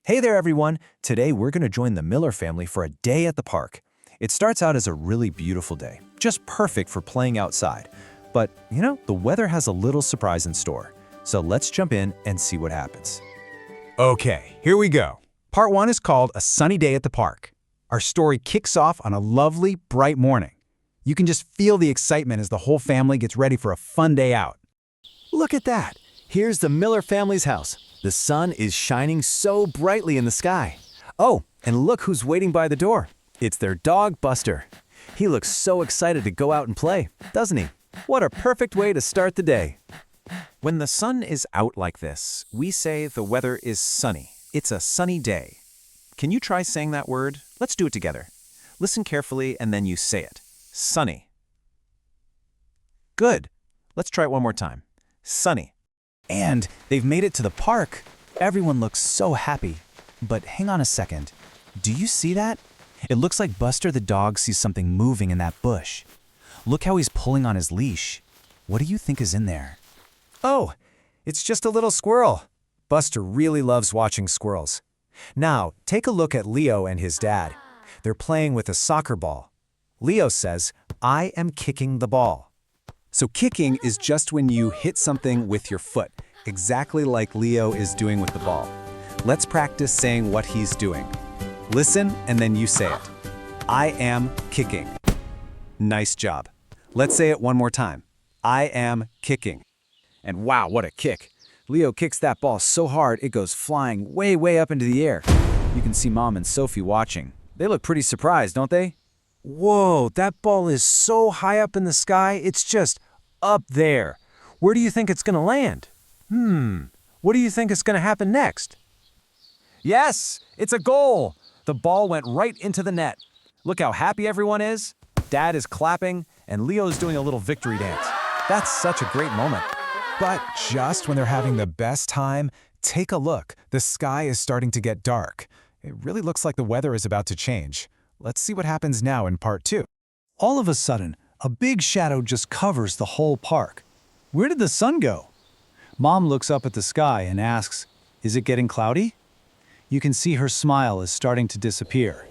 Hey there, everyone! Today we're going to join the Miller family for a day at the park. It starts out as a really beautiful day, just perfect for playing outside. But, the weather has a little surprise in store. So let's jump in and see what happens. Okay, here we go. Part 1 is called A Sunny Day at the Park. Our story kicks off on a lovely, bright morning. You can just feel the excitement as the whole family gets ready for a fun day out. Look at that! Here's the Miller family's house. The sun is shining so brightly in the sky. Oh, and look who's waiting by the door. It's their dog, Buster. He looks so excited to go out and play, doesn't he? What a perfect way to start the day. When the sun is out like this, we say the weather is sunny. It's a sunny day. Can you try saying that word? Let's do it together. Listen carefully and then you say it. Sunny. Good. Let's try it one more time. Sunny. And they've made it to the park. Everyone looks so happy. But hang on a second. Do you see that? It looks like Buster the dog sees something moving in that bush. Look how he's pulling on his leash. What do you think is in there? Oh, it's just a little squirrel. Buster really loves watching squirrels. Now, take a look at Leo and his dad. They're playing with a soccer ball. Leo says, "I am kicking the ball." So kicking is just when you hit something with your foot, exactly like Leo is doing with the ball. Let's practice saying what he's doing. Listen, and then you say it. I am kicking. Nice job. Let's say it one more time. I am kicking. And wow, what a kick. Leo kicks that ball so hard it goes flying way, way up into the air. You can see Mom and Sophie watching. They look pretty surprised, don't they? Whoa, that ball is so high up in the sky, it's just up there. Where do you think it's going to land? What do you think is going to happen next? Yes, it's a goal. The ball went right into the net. Look how happy everyone is. Dad is clapping, and Leo's doing a little victory dance. That's such a great moment. But just when they're having the best time, take a look. The sky is starting to get dark. It really looks like the weather is about to change. Let's see what happens now in part 2. All of a sudden, a big shadow just covers the whole park. Where did the sun go? Mom looks up at the sky and asks, "Is it getting cloudy?" You can see her smile is starting to disappear.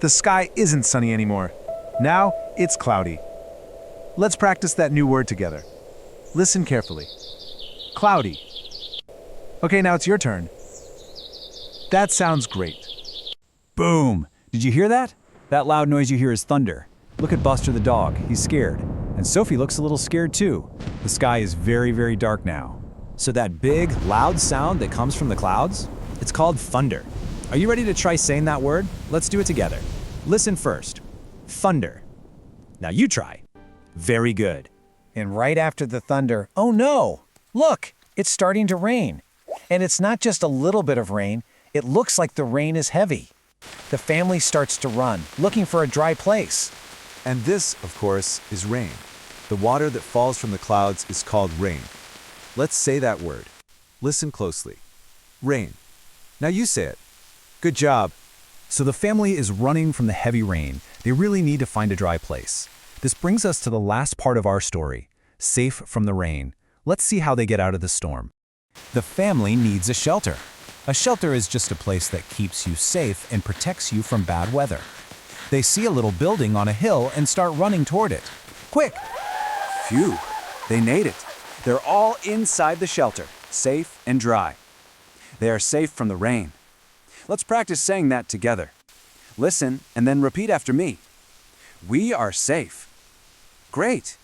The sky isn't sunny anymore. Now it's cloudy. Let's practice that new word together. Listen carefully. Cloudy. Okay, now it's your turn. That sounds great. Boom! Did you hear that? That loud noise you hear is thunder. Look at Buster the dog. He's scared. And Sophie looks a little scared too. The sky is very, very dark now. So that big, loud sound that comes from the clouds, it's called thunder. Are you ready to try saying that word? Let's do it together. Listen first. Thunder. Now you try. Very good. And right after the thunder, oh no! Look, it's starting to rain. And it's not just a little bit of rain, it looks like the rain is heavy. The family starts to run, looking for a dry place. And this, of course, is rain. The water that falls from the clouds is called rain. Let's say that word. Listen closely. Rain. Now you say it. Good job. So the family is running from the heavy rain. They really need to find a dry place. This brings us to the last part of our story, safe from the rain. Let's see how they get out of the storm. The family needs a shelter. A shelter is just a place that keeps you safe and protects you from bad weather. They see a little building on a hill and start running toward it. Quick! Phew, they made it. They're all inside the shelter, safe and dry. They are safe from the rain. Let's practice saying that together. Listen and then repeat after me. We are safe. Great.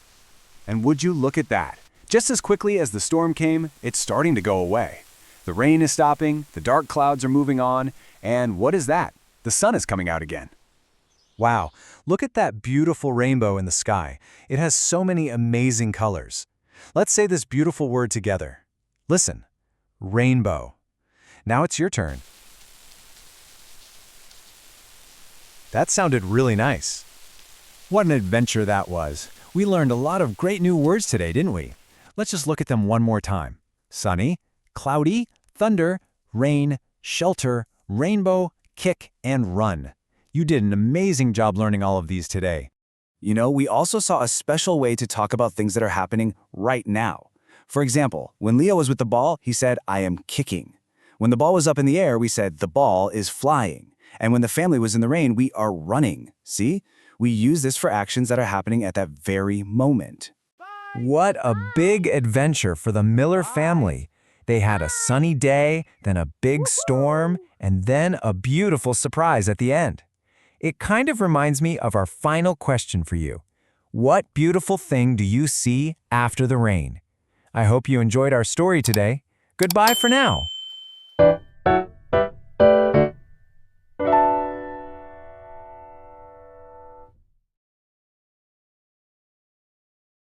And would you look at that? Just as quickly as the storm came, it's starting to go away. The rain is stopping, the dark clouds are moving on, and what is that? The sun is coming out again. Wow, look at that beautiful rainbow in the sky. It has so many amazing colors. Let's say this beautiful word together. Listen. Rainbow. Now it's your turn. That sounded really nice. What an adventure that was. We learned a lot of great new words today, didn't we? Let's just look at them one more time. Sunny, cloudy, thunder, rain, shelter, rainbow, kick, and run. You did an amazing job learning all of these today. We also saw a special way to talk about things that are happening right now. For example, when Leo was with the ball, he said, "I am kicking." When the ball was up in the air, we said the ball is flying. And when the family was in the rain, we are running. See? We use this for actions that are happening at that very moment. What a big adventure for the Miller family. They had a sunny day, then a big storm, and then a beautiful surprise at the end. It kind of reminds me of our final question for you. What beautiful thing do you see after the rain? I hope you enjoyed our story today. Goodbye for now.